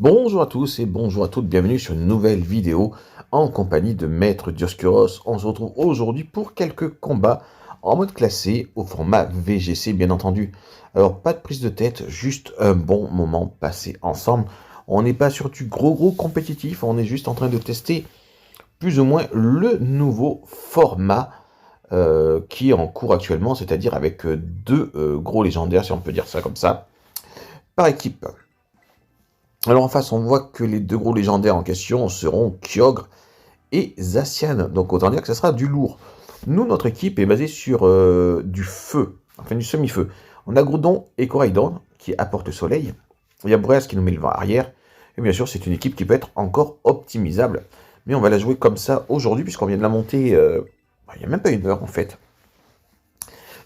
Bonjour à tous et bonjour à toutes, bienvenue sur une nouvelle vidéo en compagnie de Maître Dioscuros. On se retrouve aujourd'hui pour quelques combats en mode classé au format VGC bien entendu. Alors pas de prise de tête, juste un bon moment passé ensemble. On n'est pas sur du gros compétitif, on est juste en train de tester plus ou moins le nouveau format qui est en cours actuellement, c'est-à-dire avec deux gros légendaires si on peut dire ça comme ça, par équipe. Alors en face, on voit que les deux gros légendaires en question seront Kyogre et Zacian. Donc autant dire que ce sera du lourd. Nous, notre équipe est basée sur du feu, enfin du semi-feu. On a Groudon et Coraidon qui apportent le soleil. Il y a Boreas qui nous met le vent arrière. Et bien sûr, c'est une équipe qui peut être encore optimisable. Mais on va la jouer comme ça aujourd'hui, puisqu'on vient de la monter il n'y a même pas une heure en fait.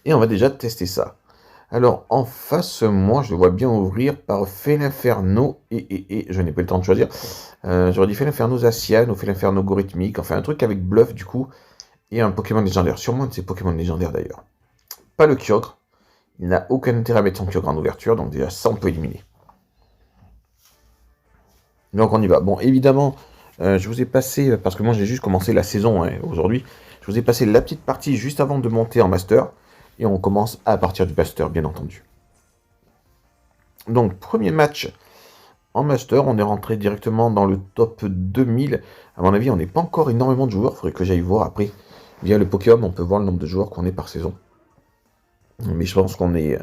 Et on va déjà tester ça. Alors, en face, moi, je le vois bien ouvrir par Felinferno et je n'ai pas eu le temps de choisir. J'aurais dit Felinferno Zacian ou Felinferno Gorithmique, enfin un truc avec bluff du coup, et un Pokémon légendaire. Sûrement un de ces Pokémon légendaires d'ailleurs. Pas le Kyogre. Il n'a aucun intérêt à mettre son Kyogre en ouverture, donc déjà ça on peut éliminer. Donc on y va. Bon, évidemment, je vous ai passé, parce que moi j'ai juste commencé la saison aujourd'hui, je vous ai passé la petite partie juste avant de monter en Master, et on commence à partir du Master, bien entendu. Donc, premier match en Master, on est rentré directement dans le top 2000. À mon avis, on n'est pas encore énormément de joueurs, il faudrait que j'aille voir après. Via le Pokémon, on peut voir le nombre de joueurs qu'on est par saison. Mais je pense qu'on est...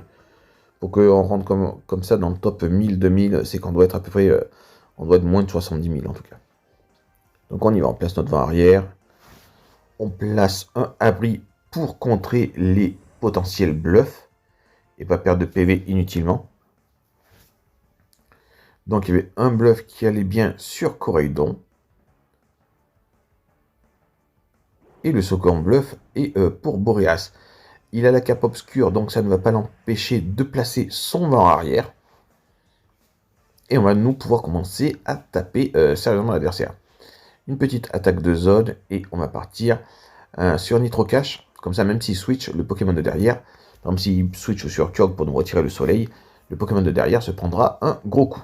Pour qu'on rentre comme ça dans le top 1000-2000, c'est qu'on doit être à peu près... on doit être moins de 70 000 en tout cas. Donc on y va, on place notre vent arrière. On place un abri pour contrer les potentiels bluffs. Et pas perdre de PV inutilement. Donc il y avait un bluff qui allait bien sur Coraidon. Et le second bluff est pour Boreas. Il a la cape obscure, donc ça ne va pas l'empêcher de placer son vent arrière. Et on va nous pouvoir commencer à taper sérieusement l'adversaire. Une petite attaque de zone et on va partir sur Nitro Cash. Comme ça, même s'il switch le Pokémon de derrière, par exemple s'il switch sur Kyogre pour nous retirer le soleil, le Pokémon de derrière se prendra un gros coup.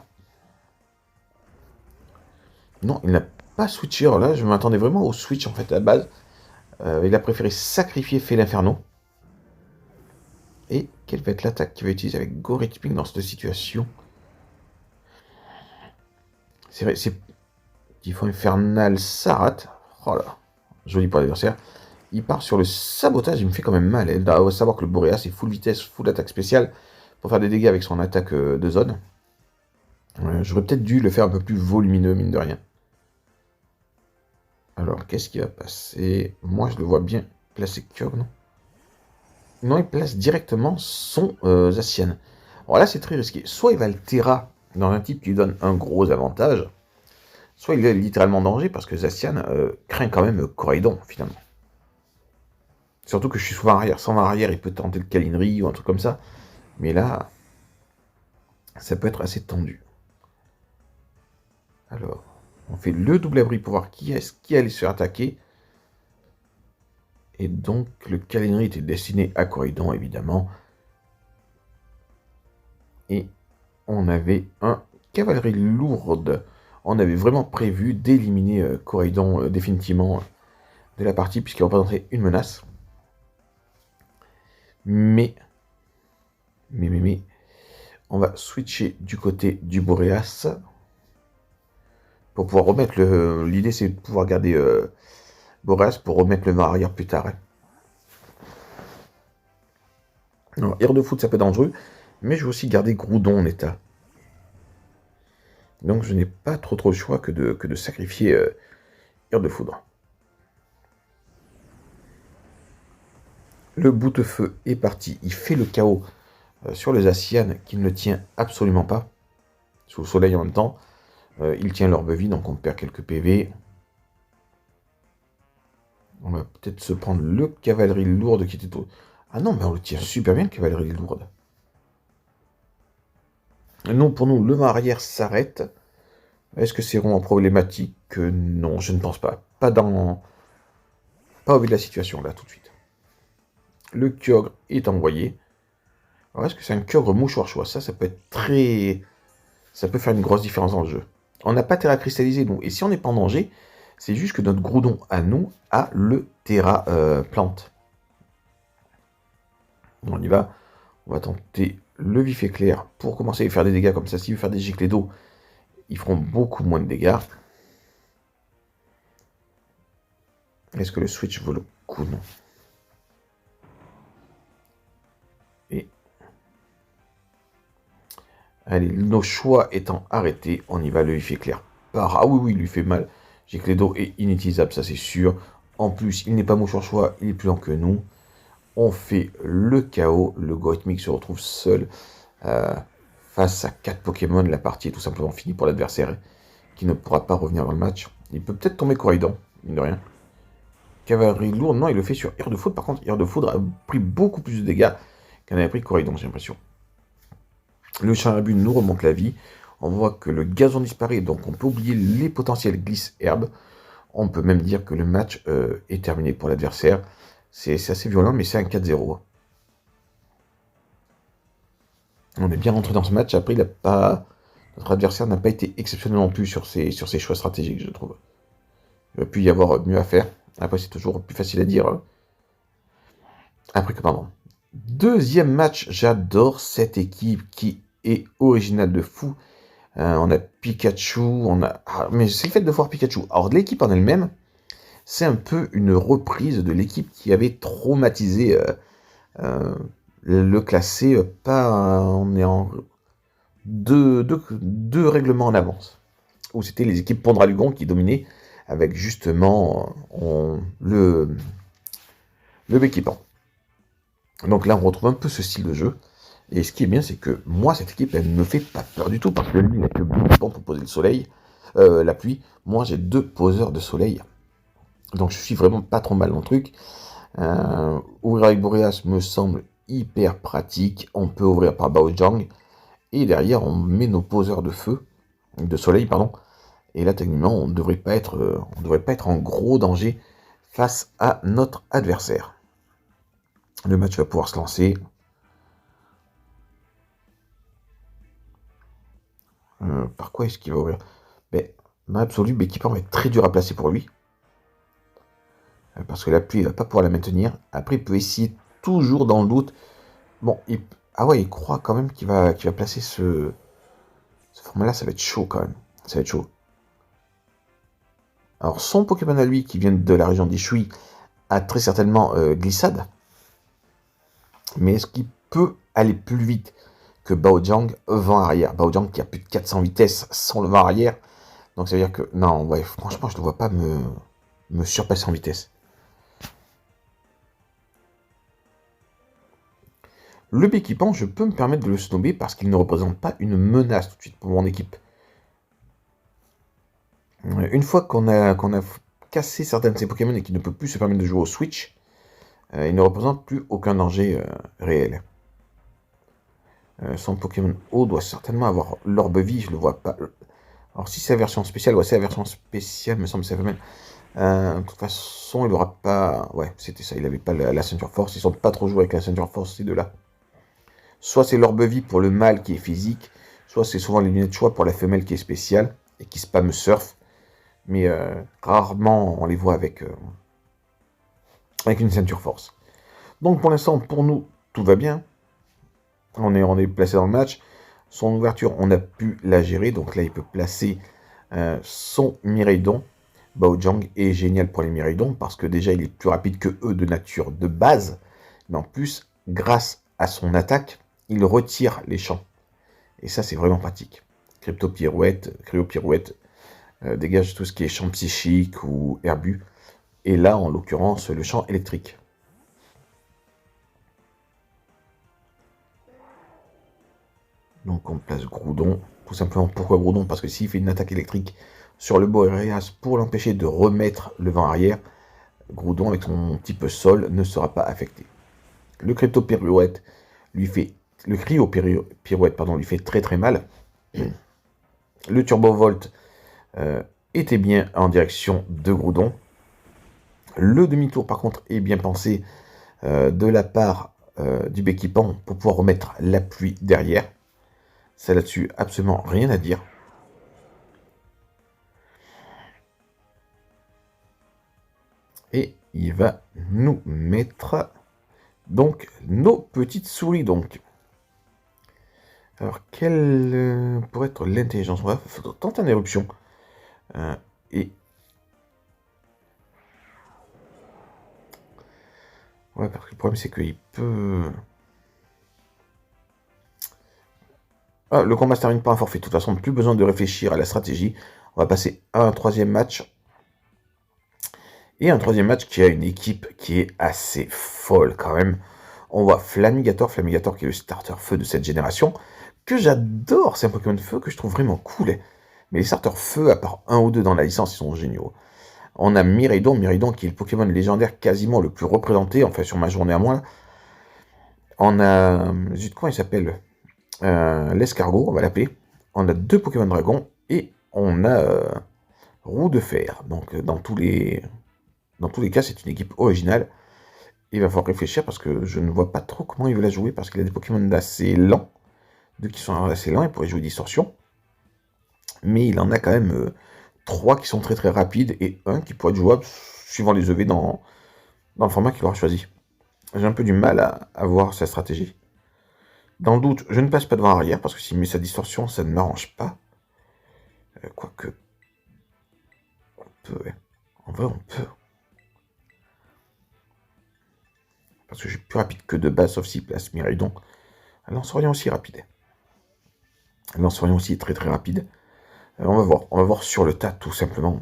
Non, il n'a pas switché. Alors là, je m'attendais vraiment au switch en fait à la base. Il a préféré sacrifier Felinferno. Et quelle va être l'attaque qu'il va utiliser avec Gorithmique dans cette situation? C'est vrai, c'est Typhon Infernal Sarat. Oh là, joli pour l'adversaire. Il part sur le sabotage, il me fait quand même mal. Il doit savoir que le Boreas est full vitesse, full attaque spéciale pour faire des dégâts avec son attaque de zone. J'aurais peut-être dû le faire un peu plus volumineux, mine de rien. Alors, qu'est-ce qui va passer? Moi, je le vois bien placer Kyogre, non? Non, il place directement son Zacian. Alors là, c'est très risqué. Soit il va le Terra dans un type qui lui donne un gros avantage, soit il est littéralement en danger parce que Zacian craint quand même Coraidon, finalement. Surtout que je suis souvent arrière. Sans arrière, il peut tenter le Câlinerie ou un truc comme ça. Mais là, ça peut être assez tendu. Alors, on fait le double abri pour voir qui est-ce qui allait se faire attaquer. Et donc, le Câlinerie était destiné à Coraidon, évidemment. Et on avait un cavalerie lourde. On avait vraiment prévu d'éliminer Coraidon définitivement de la partie, puisqu'il représentait une menace. Mais, on va switcher du côté du Boreas. Pour pouvoir remettre le... L'idée, c'est de pouvoir garder Boreas pour remettre le vent arrière plus tard. Alors, Air de foot, ça peut être dangereux, mais je vais aussi garder Groudon en état. Donc je n'ai pas trop le choix que de sacrifier Air de foudre. Le bout de feu est parti, il fait le chaos sur le Zacian qui ne tient absolument pas. Sous le soleil en même temps. Il tient l'orbe vie, donc on perd quelques PV. On va peut-être se prendre le cavalerie lourde qui était tout... Ah non, mais on le tient super bien, le cavalerie lourde. Non, pour nous, le vent arrière s'arrête. Est-ce que c'est vraiment problématique? Non, je ne pense pas. Pas au vu de la situation, là, tout de suite. Le Kyogre est envoyé. Alors, est-ce que c'est un Kyogre mouchoir choix? Ça peut être très... Ça peut faire une grosse différence dans le jeu. On n'a pas Terra cristallisé, nous. Et si on n'est pas en danger, c'est juste que notre Groudon à nous a le Terra plante. On y va. On va tenter le vif éclair pour commencer à faire des dégâts comme ça. S'il veut faire des giclées d'eau, ils feront beaucoup moins de dégâts. Est-ce que le switch vaut le coup? Non. Et allez, nos choix étant arrêtés, on y va, le vif éclair. Ah oui, il lui fait mal. Giclée d'eau est inutilisable, ça c'est sûr. En plus, il n'est pas mouche en choix, il est plus lent que nous. On fait le chaos. Le Goatmik se retrouve seul face à 4 Pokémon. La partie est tout simplement finie pour l'adversaire qui ne pourra pas revenir dans le match. Il peut peut-être tomber Coraidon, mine de rien. Cavalerie lourde, non, il le fait sur Air de Foudre. Par contre, Air de Foudre a pris beaucoup plus de dégâts qu'en avait pris Coraidon, j'ai l'impression. Le Charabut nous remonte la vie. On voit que le gazon disparaît, donc on peut oublier les potentiels glisse-herbe. On peut même dire que le match est terminé pour l'adversaire. C'est assez violent, mais c'est un 4-0. On est bien rentré dans ce match. Après, notre adversaire n'a pas été exceptionnel non plus sur ses choix stratégiques, je trouve. Il aurait pu y avoir mieux à faire. Après, c'est toujours plus facile à dire. Après que, pardon. Deuxième match, j'adore cette équipe qui est originale de fou. On a Pikachu, mais c'est le fait de voir Pikachu. Alors, l'équipe en elle-même, c'est un peu une reprise de l'équipe qui avait traumatisé le classé. On est en deux règlements en avance. Où c'était les équipes Pondralugon qui dominaient avec justement le Béquipant. Donc là, on retrouve un peu ce style de jeu. Et ce qui est bien, c'est que moi, cette équipe, elle ne me fait pas peur du tout, parce que lui, il n'a que Béquipant pour poser le soleil, la pluie. Moi, j'ai 2 poseurs de soleil. Donc je suis vraiment pas trop mal dans le truc. Ouvrir avec Boreas me semble hyper pratique. On peut ouvrir par Baojang. Et derrière, on met nos poseurs de soleil, pardon. Et là, techniquement, on ne devrait pas être en gros danger face à notre adversaire. Le match va pouvoir se lancer. Par quoi est-ce qu'il va ouvrir? Dans l'absolu, Béquipant va être très dur à placer pour lui. Parce que la pluie, il va pas pouvoir la maintenir. Après, il peut essayer toujours dans le doute. Bon, il croit quand même qu'il va placer ce format-là. Ça va être chaud quand même. Ça va être chaud. Alors, son Pokémon à lui, qui vient de la région d'Ishui, a très certainement glissade. Mais est-ce qu'il peut aller plus vite que Baojang vent-arrière? Baojang qui a plus de 400 vitesses sans le vent-arrière. Donc ça veut dire que... Non, ouais, franchement, je ne vois pas me surpasser en vitesse. Le Béquipant, je peux me permettre de le snobber parce qu'il ne représente pas une menace tout de suite pour mon équipe. Une fois qu'on a cassé certains de ses Pokémon et qu'il ne peut plus se permettre de jouer au Switch, il ne représente plus aucun danger réel. Son Pokémon eau doit certainement avoir l'orbe vie, je le vois pas. Alors si c'est la version spéciale, ouais, c'est la version spéciale, me semble, ça fait même. De toute façon, il aura pas... Ouais, c'était ça, il avait pas la ceinture force, ils sont pas trop joués avec la ceinture force, ces deux-là. Soit c'est l'orbe vie pour le mâle qui est physique, soit c'est souvent les lunettes de choix pour la femelle qui est spéciale, et qui spam surf. Mais rarement on les voit avec une ceinture force. Donc pour l'instant, pour nous, tout va bien. On est placé dans le match. Son ouverture, on a pu la gérer. Donc là, il peut placer son Miraidon. Baojang est génial pour les Miraidon parce que déjà, il est plus rapide que eux de nature de base. Mais en plus, grâce à son attaque, il retire les champs. Et ça, c'est vraiment pratique. Crypto-Pirouette, Cryo-Pirouette dégage tout ce qui est champ psychique ou herbu. Et là, en l'occurrence, le champ électrique. Donc on place Groudon. Tout simplement, pourquoi Groudon? Parce que s'il fait une attaque électrique sur le Boreas pour l'empêcher de remettre le vent arrière, Groudon, avec son type sol, ne sera pas affecté. Le Crypto-Pirouette lui fait... Le Cryo-Pirouette, pardon, lui fait très très mal. Le Turbo-Volt était bien en direction de Groudon. Le demi-tour, par contre, est bien pensé de la part du Béquipant pour pouvoir remettre la pluie derrière. Ça là-dessus, absolument rien à dire. Et il va nous mettre donc nos petites souris donc. Alors quelle pourrait être l'intelligence? On va tenter une éruption. Et ouais, parce que le problème c'est qu'il peut. Ah, le combat se termine par un forfait. De toute façon, plus besoin de réfléchir à la stratégie. On va passer à un troisième match. Et un troisième match qui a une équipe qui est assez folle quand même. On voit Flamigator qui est le starter feu de cette génération, que j'adore, c'est un Pokémon de feu que je trouve vraiment cool. Mais les starters feu, à part un ou deux dans la licence, ils sont géniaux. On a Miraidon qui est le Pokémon légendaire quasiment le plus représenté, enfin sur ma journée à moi. On a, zut, comment il s'appelle l'escargot, on va l'appeler. On a deux Pokémon Dragon et on a Roue de Fer. Donc dans tous les cas, c'est une équipe originale. Il va falloir réfléchir parce que je ne vois pas trop comment il veut la jouer parce qu'il a des Pokémon assez lents. Deux qui sont assez lents, il pourrait jouer Distorsion. Mais il en a quand même trois qui sont très très rapides et un qui pourrait être jouable suivant les EV dans le format qu'il aura choisi. J'ai un peu du mal à voir sa stratégie. Dans le doute, je ne passe pas devant arrière parce que s'il met sa distorsion, ça ne m'arrange pas. Quoique, on peut, ouais. En vrai, on peut. Parce que j'ai plus rapide que de base, sauf s'il place Miraidon. Lance-Orient aussi rapide. Lance-Orient aussi est très très rapide. On va voir sur le tas tout simplement.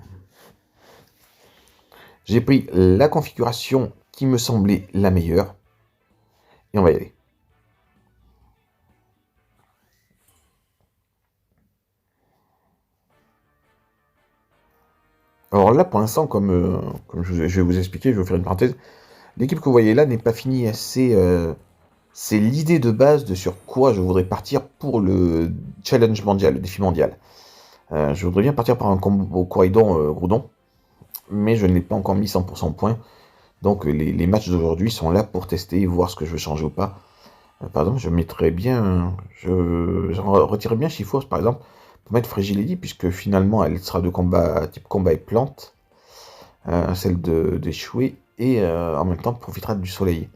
J'ai pris la configuration qui me semblait la meilleure. Et on va y aller. Alors là, pour l'instant, comme je vais vous expliquer, je vais vous faire une parenthèse. L'équipe que vous voyez là n'est pas finie assez. C'est l'idée de base de sur quoi je voudrais partir pour le challenge mondial, le défi mondial. Je voudrais bien partir par un combo Coridon Groudon, mais je n'ai pas encore mis 100% points. Donc les matchs d'aujourd'hui sont là pour tester et voir ce que je veux changer ou pas. Par exemple, je mettrais bien. Je retirerais bien Chiforce par exemple, pour mettre Frigilady, puisque finalement elle sera de combat type combat et plante, celle d'échouer, et en même temps profitera du soleil.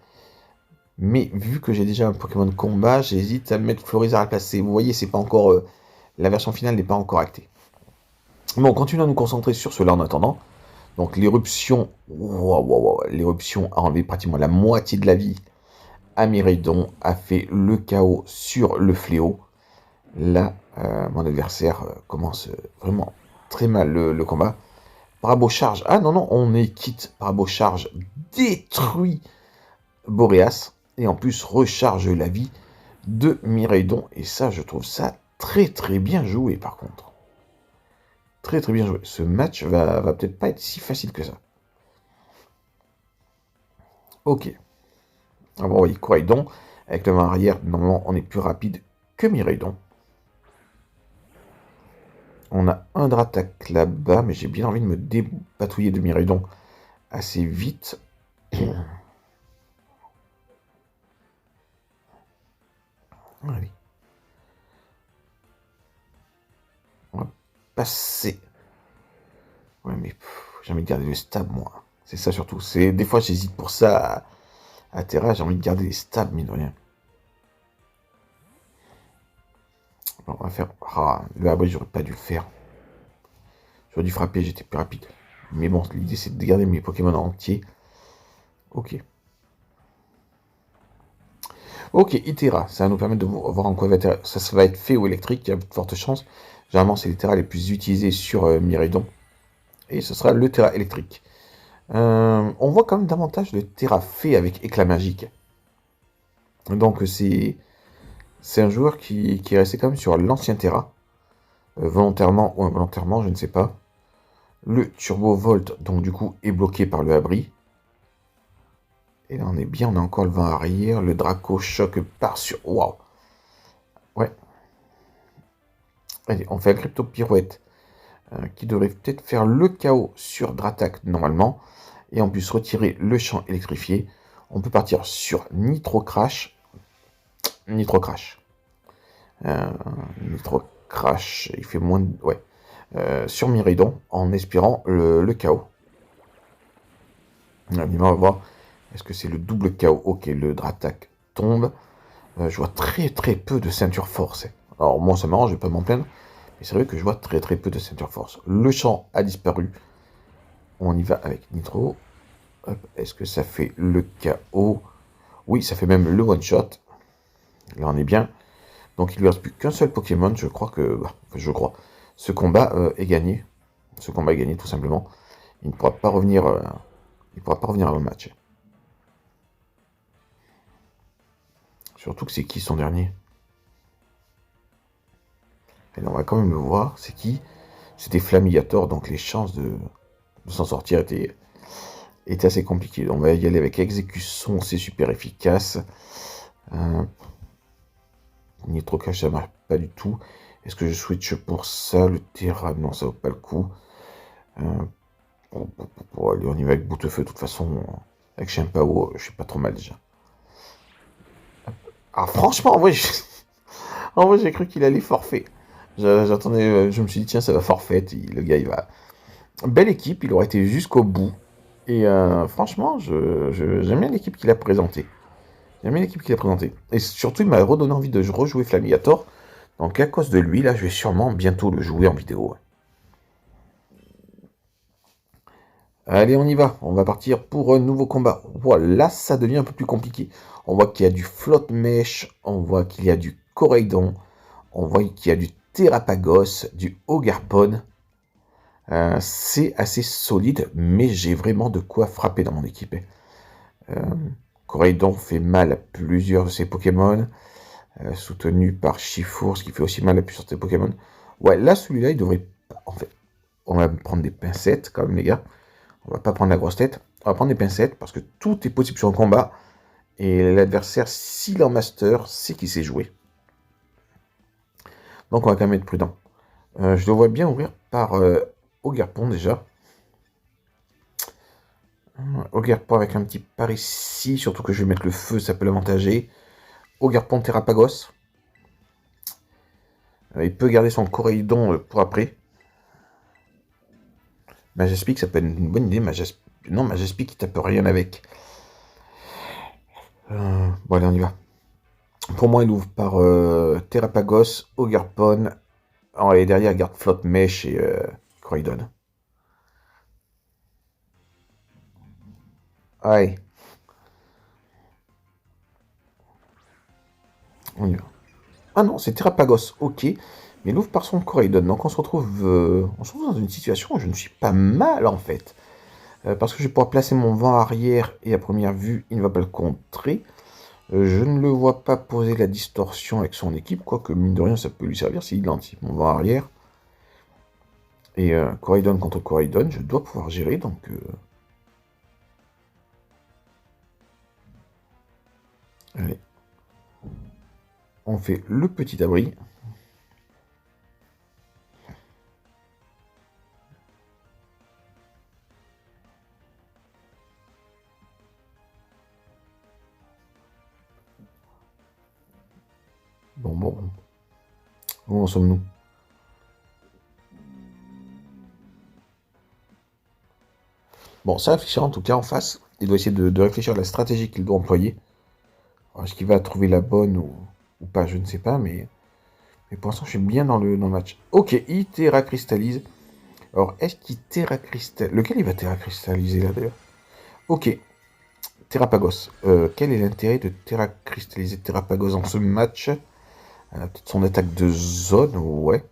Mais vu que j'ai déjà un Pokémon de combat, j'hésite à mettre Florizarre à le placer. Vous voyez, c'est pas encore. La version finale n'est pas encore actée. Bon, continuons à nous concentrer sur cela en attendant. Donc l'éruption, l'éruption a enlevé pratiquement la moitié de la vie à Miraidon, a fait le chaos sur le fléau. Là, mon adversaire commence vraiment très mal le combat. Parabo charge. Ah non, non, on est quitte. Parabo charge détruit Boreas. Et en plus recharge la vie de Miraidon. Et ça, je trouve ça très très bien joué par contre. Très très bien joué. Ce match va peut-être pas être si facile que ça. Ok. Ah bon, oui, Coraidon. Avec le main arrière, normalement, on est plus rapide que Miraidon. On a un Dratak là-bas, mais j'ai bien envie de me dépatouiller de Miraidon assez vite. Allez. On va passer. Ouais, mais j'ai envie de garder le stab, moi. C'est ça surtout. Des fois, j'hésite pour ça à Terra. J'ai envie de garder les stabs, mine de rien. Bon, on va faire. Ah, le abri, j'aurais pas dû le faire. J'aurais dû frapper, j'étais plus rapide. Mais bon, l'idée, c'est de garder mes Pokémon entiers. Ok. Ok, Itera, ça va nous permettre de voir en quoi ça va être fait ou électrique, il y a de fortes chances. Généralement, c'est les Terra les plus utilisés sur Miraidon. Et ce sera le Terra électrique. On voit quand même davantage de Terra fait avec éclat magique. Donc c'est un joueur qui est resté quand même sur l'ancien Terra. Volontairement ou involontairement, je ne sais pas. Le Turbo Volt, donc du coup, est bloqué par le abri. Et là, on est bien, on a encore le vent arrière. Le Draco Choc part sur... Waouh. Ouais. Allez, on fait un Crypto Pirouette. Qui devrait peut-être faire le chaos sur Dratak normalement, et en plus retirer le champ électrifié. On peut partir sur Nitro Crash. Nitro Crash. Nitro Crash, il fait moins de... Ouais. Sur Miraidon, en espérant le chaos. On va voir. Est-ce que c'est le double KO? Ok, le Dratak tombe. Je vois très très peu de ceinture force. Alors moi ça m'arrange, je vais pas m'en plaindre. Mais c'est vrai que je vois très très peu de ceinture force. Le champ a disparu. On y va avec Nitro. Est-ce que ça fait le KO? Oui, ça fait même le one shot. Là on est bien. Donc il lui reste plus qu'un seul Pokémon. Je crois que... je crois. Ce combat est gagné. Ce combat est gagné tout simplement. Il ne pourra pas revenir... il pourra pas revenir avant le match. Surtout que c'est qui son dernier? Et on va quand même le voir. C'est qui? C'était Flamigator, donc les chances de s'en sortir étaient assez compliquées. On va y aller avec Exécution, c'est super efficace. Nitro Cash, ça marche pas du tout. Est-ce que je switch pour ça? Le Terra, non, ça vaut pas le coup. Allez, on y va avec Boutefeu, de toute façon. Avec Chimpao, je suis pas trop mal déjà. Ah, franchement, en vrai, j'ai cru qu'il allait forfait. J'attendais, je me suis dit, tiens, ça va forfait. Le gars, il va. Belle équipe, il aurait été jusqu'au bout. Et franchement, j'aime bien l'équipe qu'il a présentée. J'aime bien l'équipe qu'il a présentée. Et surtout, il m'a redonné envie de rejouer Flamigator. Donc à cause de lui, là, je vais sûrement bientôt le jouer en vidéo. Allez, on y va. On va partir pour un nouveau combat. Voilà, ça devient un peu plus compliqué. On voit qu'il y a du Flotte Mèche, on voit qu'il y a du Coraidon, on voit qu'il y a du Terrapagos, du Ogarpon. C'est assez solide, mais j'ai vraiment de quoi frapper dans mon équipe. Coraidon fait mal à plusieurs de ses Pokémon, soutenu par Chifour, ce qui fait aussi mal à plusieurs de ses Pokémon. Ouais, là, celui-là, il devrait... En fait, on va prendre des pincettes, quand même, les gars. On va pas prendre la grosse tête. On va prendre des pincettes, parce que tout est possible sur un combat. Et l'adversaire, s'il est en master, c'est qu'il sait jouer. Donc, on va quand même être prudent. Je le vois bien ouvrir par Ogarpon, déjà. Ogarpon avec un petit par ici, surtout que je vais mettre le feu, ça peut l'avantager. Ogarpon Terrapagos. Il peut garder son Coraidon pour après. Majaspic, ça peut être une bonne idée. Non, Majaspic, il tape rien avec. Bon, allez, on y va. Pour moi, il ouvre par Terrapagos, Ogarpon. Et derrière, il garde Flotte Mèche et Coraidon. Allez. On y va. Ah non, c'est Terrapagos, ok. Mais il ouvre par son Coraidon. Donc on se retrouve dans une situation où je ne suis pas mal en fait. Parce que je vais pouvoir placer mon vent arrière et à première vue, il ne va pas le contrer. Je ne le vois pas poser la distorsion avec son équipe, quoique mine de rien ça peut lui servir s'il anticipe mon vent arrière. Et Coraidon contre Coraidon, je dois pouvoir gérer donc... Allez. On fait le petit abri. Bon. Où en sommes-nous? Bon, ça réfléchira en tout cas en face. Il doit essayer de réfléchir à la stratégie qu'il doit employer. Est-ce qu'il va trouver la bonne ou pas, je ne sais pas, mais pour l'instant, je suis bien dans le match. Ok, il terracristallise. Alors, est-ce qu'il terracristallise... Lequel il va terracristalliser là d'ailleurs? Ok, Terrapagos. Quel est l'intérêt de terracristalliser Terrapagos dans ce match? Peut-être son attaque de zone, ouais.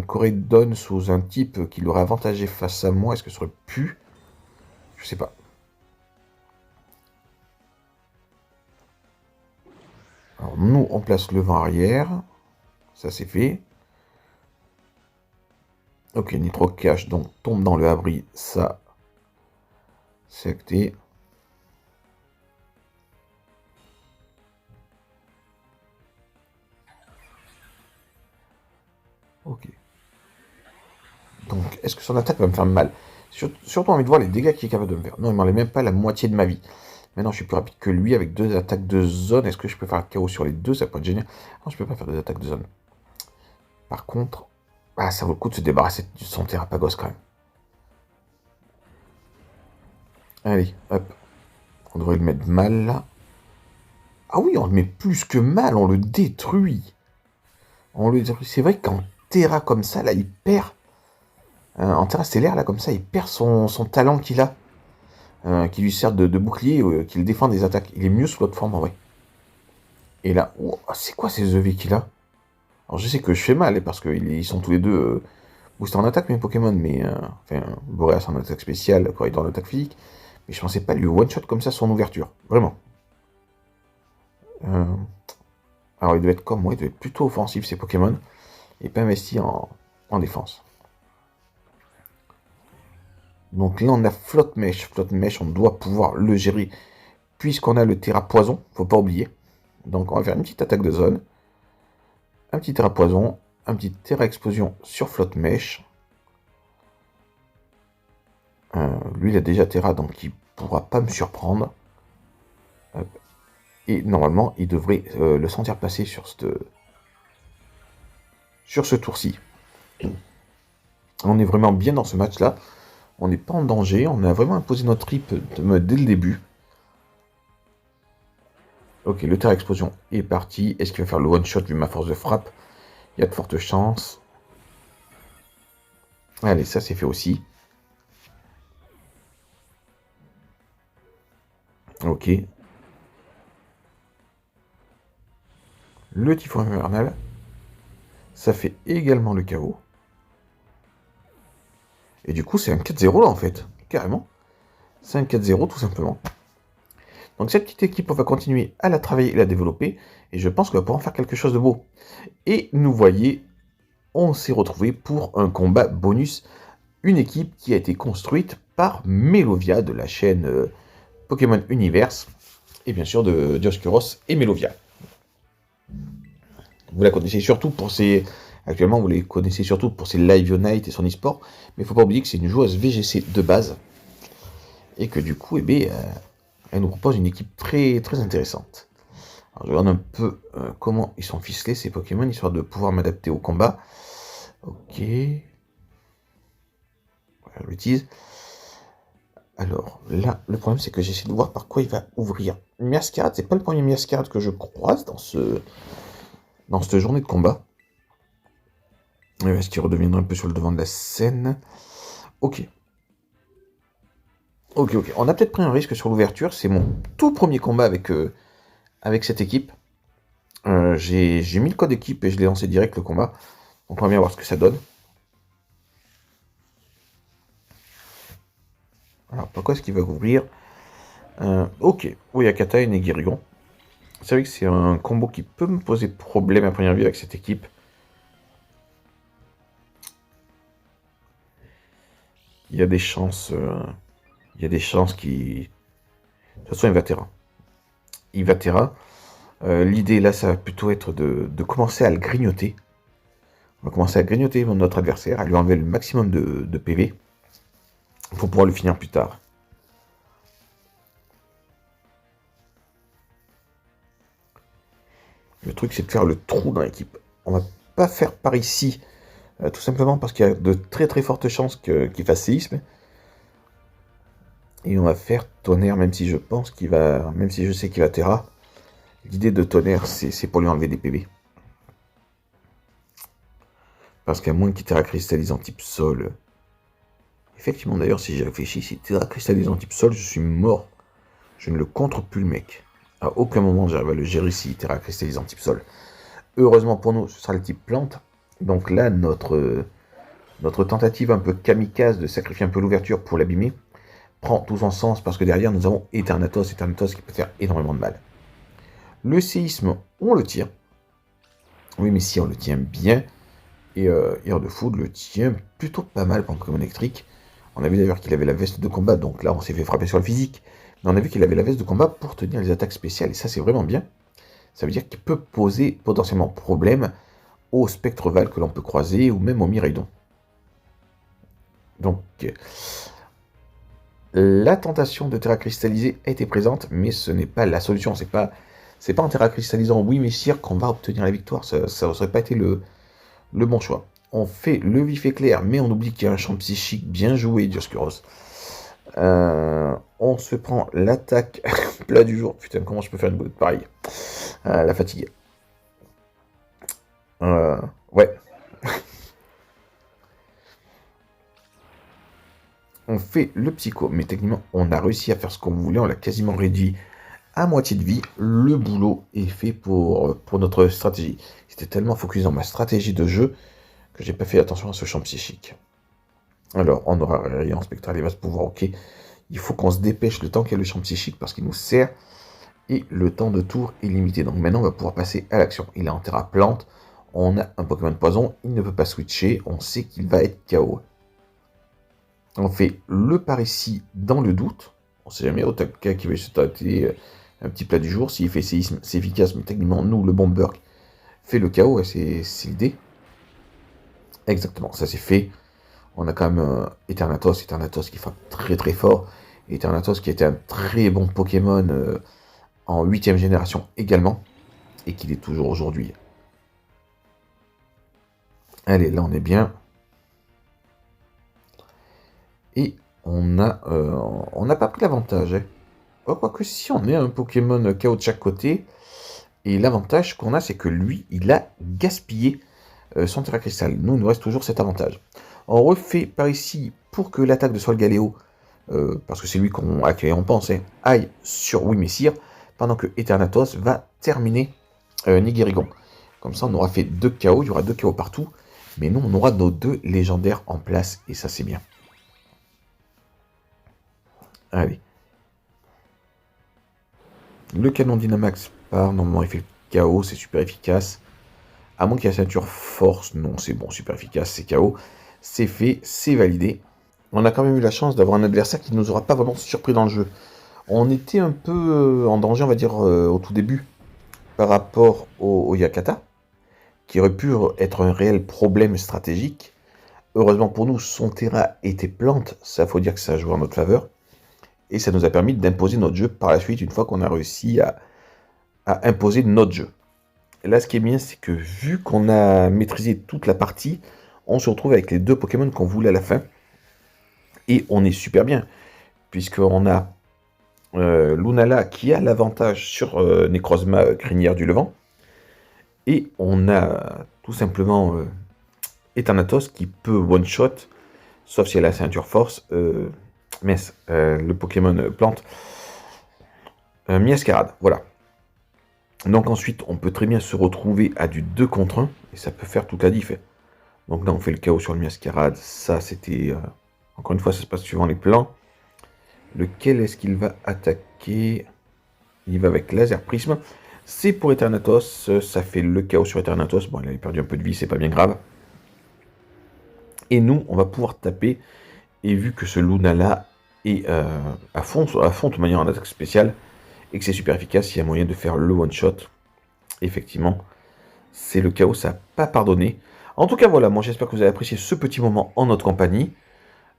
Coraidon sous un type qui l'aurait avantagé face à moi, est-ce que ça aurait pu? Je sais pas. Alors nous, on place le vent arrière. Ça c'est fait. Ok, Nitro Cash, donc tombe dans le abri. Ça, c'est acté. Ok. Donc, est-ce que son attaque va me faire mal? Surtout envie de voir les dégâts qu'il est capable de me faire. Non, il m'enlève même pas la moitié de ma vie. Maintenant, je suis plus rapide que lui avec 2 attaques de zone. Est-ce que je peux faire un KO sur les deux? Ça peut être génial. Non, je peux pas faire 2 attaques de zone. Par contre, ça vaut le coup de se débarrasser de son Terrapagos quand même. Allez, hop. On devrait le mettre mal, là. Ah oui, on le met plus que mal, on le détruit. C'est vrai qu'en Terra comme ça, là, il perd. En Terra stellaire, là, comme ça, il perd son talent qu'il a. Qui lui sert de bouclier, qui le défend des attaques. Il est mieux sous l'autre forme, en vrai. Et là, oh, c'est quoi ces EV qu'il a? Alors je sais que je fais mal, parce qu'ils sont tous les deux boostés en attaque, mes Pokémon, mais... enfin, Boreas en attaque spéciale, Corridor en attaque physique. Mais je pensais pas lui one-shot comme ça son ouverture. Vraiment. Alors il devait être comme moi, il devait être plutôt offensif ces Pokémon. Et pas investi en défense. Donc là on a Flotte Mèche. Flotte Mèche, on doit pouvoir le gérer. Puisqu'on a le Terra Poison, faut pas oublier. Donc on va faire une petite attaque de zone. Un petit Terra Poison. Un petit Terra Explosion sur Flotte Mèche. Lui il a déjà Terra, donc il pourra pas me surprendre. Hop. Et normalement il devrait le sentir passer sur ce tour-ci. On est vraiment bien dans ce match-là. On n'est pas en danger. On a vraiment imposé notre rythme dès le début. Ok, le Terra Explosion est parti. Est-ce qu'il va faire le one-shot vu ma force de frappe? Il y a de fortes chances. Allez, ça c'est fait aussi. Ok. Le Typhon Infernal. Ça fait également le KO. Et du coup, c'est un 4-0 là en fait. Carrément. C'est un 4-0 tout simplement. Donc cette petite équipe, on va continuer à la travailler et la développer. Et je pense qu'on va pouvoir en faire quelque chose de beau. Et nous voyez, on s'est retrouvé pour un combat bonus. Une équipe qui a été construite par Melovia de la chaîne Pokémon Universe. Et bien sûr de Dioscuros et Melovia. Vous la connaissez surtout pour ses... Actuellement, vous les connaissez surtout pour ses Live Unite et son e-sport. Mais il ne faut pas oublier que c'est une joueuse VGC de base. Et que du coup, eh bien, elle nous propose une équipe très, très intéressante. Alors, je regarde un peu comment ils sont ficelés, ces Pokémon, histoire de pouvoir m'adapter au combat. Ok. Voilà, je l'utilise. Alors, là, le problème, c'est que j'essaie de voir par quoi il va ouvrir. Miascarade, c'est pas le premier Miascarade que je croise dans cette journée de combat. Est-ce qu'il redeviendra un peu sur le devant de la scène? Ok. Ok. On a peut-être pris un risque sur l'ouverture. C'est mon tout premier combat avec cette équipe. J'ai mis le code équipe et je l'ai lancé direct le combat. Donc on va bien voir ce que ça donne. Alors pourquoi est-ce qu'il va ouvrir? Ok. Oui, Akata et Negirigon. C'est vrai que c'est un combo qui peut me poser problème à première vue avec cette équipe. Il y a des chances. Qui... De toute façon, il va Terra. L'idée là, ça va plutôt être de commencer à le grignoter. On va commencer à grignoter notre adversaire, à lui enlever le maximum de PV. Pour pouvoir le finir plus tard. Le truc, c'est de faire le trou dans l'équipe. On va pas faire par ici, tout simplement parce qu'il y a de très très fortes chances qu'il fasse séisme. Et on va faire tonnerre, même si je pense qu'il va... Même si je sais qu'il va Terra. L'idée de tonnerre, c'est pour lui enlever des PV. Parce qu'à moins qu'il Terra cristallise en type sol... Effectivement, d'ailleurs, si j'y réfléchis, si Terra cristallise en type sol, je suis mort. Je ne le contre plus, le mec. À aucun moment, j'arrive à le gérer si Terra cristallise en type sol. Heureusement pour nous, ce sera le type plante. Donc là, notre tentative un peu kamikaze de sacrifier un peu l'ouverture pour l'abîmer prend tout son sens parce que derrière, nous avons Eternatus qui peut faire énormément de mal. Le séisme, on le tient. Oui, mais si on le tient bien, et Heure de Foudre le tient plutôt pas mal pour un Pokémon électrique. On a vu d'ailleurs qu'il avait la veste de combat, donc là on s'est fait frapper sur le physique. Mais on a vu qu'il avait la veste de combat pour tenir les attaques spéciales, et ça c'est vraiment bien. Ça veut dire qu'il peut poser potentiellement problème au Spectreval que l'on peut croiser, ou même au Miraidon. Donc, la tentation de Terra cristallisé a été présente, mais ce n'est pas la solution. C'est pas en Terra cristallisant oui messire qu'on va obtenir la victoire. Ça n'aurait pas été le bon choix. On fait le vif éclair, mais on oublie qu'il y a un champ psychique bien joué, Dioscuros. on se prend l'attaque plat du jour. Putain, comment je peux faire une boulette pareille? La fatigue. Ouais. On fait le psycho, mais techniquement, on a réussi à faire ce qu'on voulait, on l'a quasiment réduit à moitié de vie. Le boulot est fait pour notre stratégie. J'étais tellement focus dans ma stratégie de jeu que j'ai pas fait attention à ce champ psychique. Alors, on aura rien spectral, il va se pouvoir, ok. Il faut qu'on se dépêche le temps qu'il y a le champ psychique parce qu'il nous sert. Et le temps de tour est limité. Donc maintenant, on va pouvoir passer à l'action. Il est en terre à plante. On a un Pokémon de poison. Il ne peut pas switcher. On sait qu'il va être KO. On fait le par ici dans le doute. On sait jamais, au cas qui va se tâter un petit plat du jour. S'il fait séisme, c'est efficace. Mais techniquement, nous, le Bomberg, fait le KO. C'est l'idée. Exactement, ça c'est fait. On a quand même Eternatos qui frappe très très fort. Eternatos qui était un très bon Pokémon en 8ème génération également. Et qu'il est toujours aujourd'hui. Allez, là on est bien. Et on n'a pas pris l'avantage. Hein. Oh, quoique si on est un Pokémon KO de chaque côté. Et l'avantage qu'on a, c'est que lui, il a gaspillé son Terra Cristal. Nous, il nous reste toujours cet avantage. On refait par ici pour que l'attaque de Solgaleo, parce que c'est lui à qui on pense, hein, aille sur Oui Messire, pendant que Eternatos va terminer Nigirigon. Comme ça, on aura fait 2 KO, il y aura 2 KO partout, mais nous, on aura nos 2 légendaires en place, et ça, c'est bien. Allez. Le canon Dynamax part, normalement, il fait le KO, c'est super efficace. À moins qu'il y ait la ceinture force, non, c'est bon, super efficace, c'est KO. C'est fait, c'est validé. On a quand même eu la chance d'avoir un adversaire qui ne nous aura pas vraiment surpris dans le jeu. On était un peu en danger, on va dire, au tout début, par rapport au Yakata, qui aurait pu être un réel problème stratégique. Heureusement pour nous, son terrain était plante, ça faut dire que ça a joué en notre faveur. Et ça nous a permis d'imposer notre jeu par la suite, une fois qu'on a réussi à imposer notre jeu. Et là, ce qui est bien, c'est que vu qu'on a maîtrisé toute la partie, on se retrouve avec les 2 Pokémon qu'on voulait à la fin. Et on est super bien, puisqu'on a Lunala qui a l'avantage sur Necrozma, Crinière du Levant. Et on a tout simplement Eternatos qui peut one-shot, sauf si elle a la ceinture force, le Pokémon plante, Miascarade, voilà. Donc ensuite, on peut très bien se retrouver à du 2 contre 1, et ça peut faire toute la diff. Donc là, on fait le KO sur le Miascarade, ça c'était... encore une fois, ça se passe suivant les plans. Lequel est-ce qu'il va attaquer? Il va avec Laser Prisme. C'est pour Eternatos, ça fait le KO sur Eternatos. Bon, il avait perdu un peu de vie, c'est pas bien grave. Et nous, on va pouvoir taper, et vu que ce Lunala est à fond de manière en attaque spéciale, et que c'est super efficace, il y a moyen de faire le one-shot. Effectivement, c'est le KO, ça n'a pas pardonné. En tout cas, voilà, moi j'espère que vous avez apprécié ce petit moment en notre compagnie.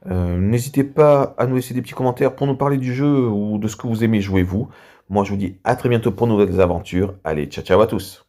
N'hésitez pas à nous laisser des petits commentaires pour nous parler du jeu ou de ce que vous aimez jouer vous. Moi je vous dis à très bientôt pour de nouvelles aventures. Allez, ciao ciao à tous.